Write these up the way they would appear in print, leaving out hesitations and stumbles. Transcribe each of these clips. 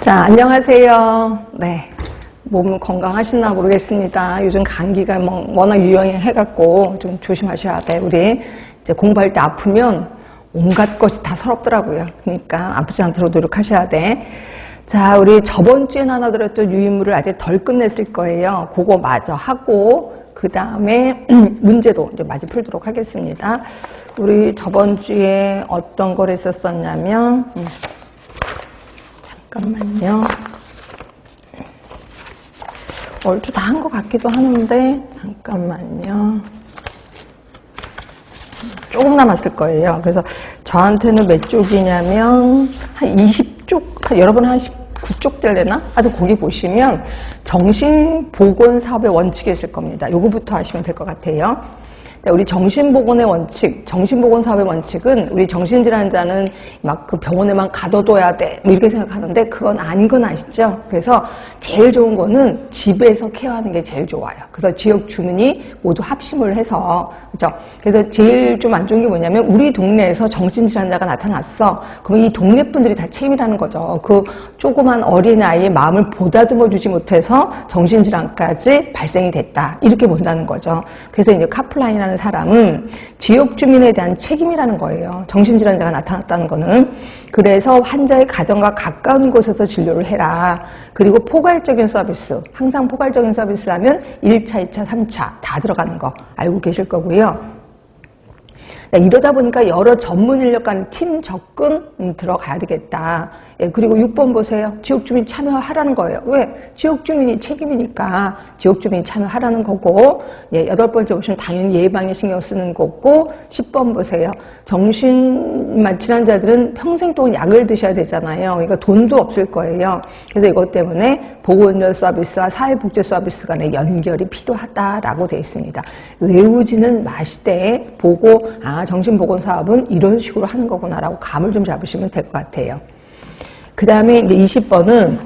자, 안녕하세요. 네. 몸 건강하시나 모르겠습니다. 요즘 감기가 워낙 유행해갖고 좀 조심하셔야 돼. 우리 이제 공부할 때 아프면 온갖 것이 다 서럽더라고요. 그러니까 아프지 않도록 노력하셔야 돼. 자, 우리 저번 주에 나눠드렸던 유인물을 아직 덜 끝냈을 거예요. 그거 마저 하고, 그 다음에 문제도 이제 마저 풀도록 하겠습니다. 우리 저번 주에 어떤 걸 했었었냐면, 잠깐만요. 얼추 다 한 것 같기도 하는데, 잠깐만요. 조금 남았을 거예요. 그래서 저한테는 몇 쪽이냐면, 한 20쪽, 여러분 한 19쪽 될래나? 하여튼 거기 보시면 정신보건사업의 원칙이 있을 겁니다. 요거부터 하시면 될 것 같아요. 우리 정신보건의 원칙, 정신보건사업의 원칙은 우리 정신질환자는 막 그 병원에만 가둬둬야 돼, 뭐 이렇게 생각하는데 그건 아닌 건 아시죠? 그래서 제일 좋은 거는 집에서 케어하는 게 제일 좋아요. 그래서 지역 주민이 모두 합심을 해서, 그죠? 그래서 제일 좀 안 좋은 게 뭐냐면 우리 동네에서 정신질환자가 나타났어. 그럼 이 동네 분들이 다 책임이라는 거죠. 그 조그만 어린아이의 마음을 보다듬어 주지 못해서 정신질환까지 발생이 됐다. 이렇게 본다는 거죠. 그래서 이제 카플라인이라는 사람은 지역 주민에 대한 책임이라는 거예요. 정신질환자가 나타났다는 거는. 그래서 환자의 가정과 가까운 곳에서 진료를 해라. 그리고 포괄적인 서비스, 항상 포괄적인 서비스 하면 1차, 2차, 3차 다 들어가는 거 알고 계실 거고요. 이러다 보니까 여러 전문 인력 간 팀 접근 들어가야 되겠다. 예, 그리고 6번 보세요. 지역 주민 참여하라는 거예요. 왜? 지역 주민이 책임이니까 지역 주민이 참여하라는 거고, 예, 8번째 보시면 당연히 예방에 신경 쓰는 거고, 10번 보세요. 정신 질환자들은 평생 동안 약을 드셔야 되잖아요. 그러니까 돈도 없을 거예요. 그래서 이것 때문에 보건의료 서비스와 사회복지 서비스 간의 연결이 필요하다라고 되어 있습니다. 외우지는 마시되 보고, 정신보건사업은 이런 식으로 하는 거구나라고 감을 좀 잡으시면 될 것 같아요. 그 다음에 이제 20번은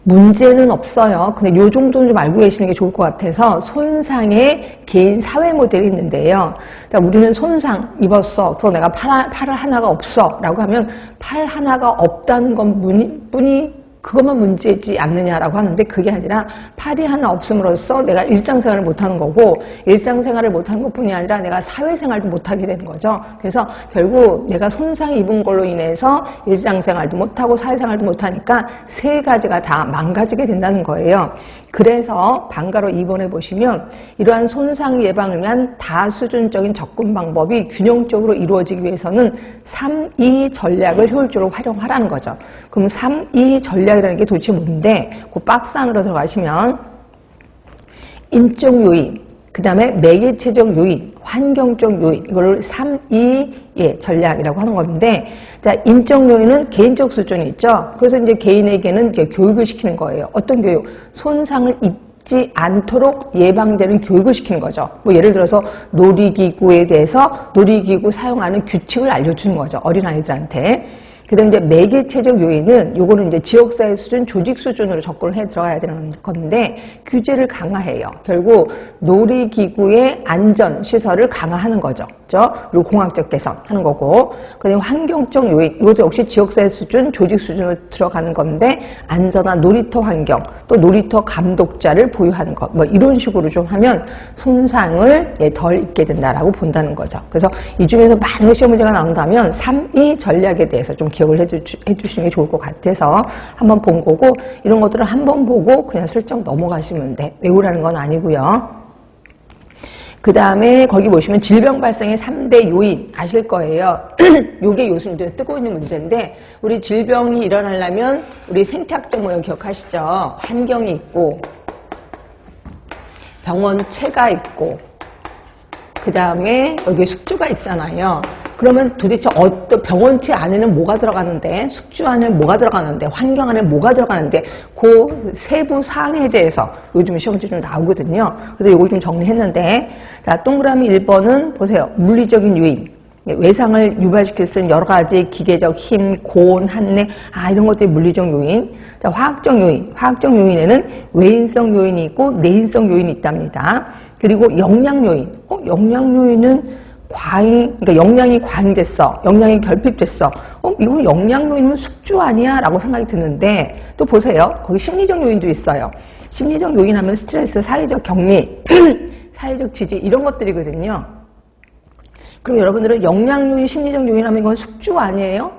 문제는 없어요. 근데 요 정도는 좀 알고 계시는 게 좋을 것 같아서 손상의 개인 사회 모델이 있는데요. 그러니까 우리는 손상 입었어. 그래서 내가 팔 하나가 없어. 라고 하면 팔 하나가 없다는 건 뿐이 그것만 문제지 않느냐라고 하는데 그게 아니라 팔이 하나 없음으로써 내가 일상생활을 못하는 거고 일상생활을 못하는 것뿐이 아니라 내가 사회생활도 못하게 되는 거죠. 그래서 결국 내가 손상 입은 걸로 인해서 일상생활도 못하고 사회생활도 못하니까 세 가지가 다 망가지게 된다는 거예요. 그래서 방가로 2번에 보시면 이러한 손상 예방을 위한 다수준적인 접근 방법이 균형적으로 이루어지기 위해서는 3-2 전략을 효율적으로 활용하라는 거죠. 그럼 3-2 전략이라는 게 도대체 뭔데? 그 박스 안으로 들어가시면 인적 요인, 그 다음에 매개체적 요인, 환경적 요인, 이걸 3-2 전략이라고 하는 건데, 자, 인적 요인은 개인적 수준이 있죠. 그래서 이제 개인에게는 교육을 시키는 거예요. 어떤 교육? 손상을 입지 않도록 예방되는 교육을 시키는 거죠. 뭐 예를 들어서 놀이기구에 대해서 놀이기구 사용하는 규칙을 알려주는 거죠. 어린아이들한테. 그 다음에 이제 매개체적 요인은 요거는 이제 지역사회 수준, 조직 수준으로 접근을 해 들어가야 되는 건데 규제를 강화해요. 결국 놀이기구의 안전시설을 강화하는 거죠. 그죠? 그리고 공학적 개선하는 거고. 그 다음에 환경적 요인, 이것도 역시 지역사회 수준, 조직 수준으로 들어가는 건데 안전한 놀이터 환경, 또 놀이터 감독자를 보유하는 것, 뭐 이런 식으로 좀 하면 손상을 덜 입게 된다라고 본다는 거죠. 그래서 이 중에서 많은 시험 문제가 나온다면 3-2 전략에 대해서 좀 기억을 해주시는 게 좋을 것 같아서 한번 본 거고, 이런 것들은 한번 보고 그냥 슬쩍 넘어가시면 돼. 외우라는 건 아니고요. 그 다음에 거기 보시면 질병 발생의 3대 요인 아실 거예요. 요게 요즘 뜨고 있는 문제인데, 우리 질병이 일어나려면 우리 생태학적 모형 기억하시죠? 환경이 있고 병원체가 있고 그 다음에 여기 숙주가 있잖아요. 그러면 도대체 어떤 병원체 안에는 뭐가 들어가는데, 숙주 안에는 뭐가 들어가는데, 환경 안에 뭐가 들어가는데, 그 세부 사항에 대해서 요즘 시험 문제 좀 나오거든요. 그래서 이걸 좀 정리했는데, 자, 동그라미 1번은 보세요. 물리적인 요인. 외상을 유발시킬 수 있는 여러 가지 기계적 힘, 고온, 한내, 이런 것들이 물리적 요인. 자, 화학적 요인. 화학적 요인에는 외인성 요인이 있고 내인성 요인이 있답니다. 그리고 영양 요인. 영양 요인은 그러니까 영양이 과잉됐어. 영양이 결핍됐어. 이건 영양 요인이면 숙주 아니야? 라고 생각이 드는데, 또 보세요. 거기 심리적 요인도 있어요. 심리적 요인 하면 스트레스, 사회적 격리, 사회적 지지, 이런 것들이거든요. 그럼 여러분들은 영양 요인, 심리적 요인 하면 이건 숙주 아니에요?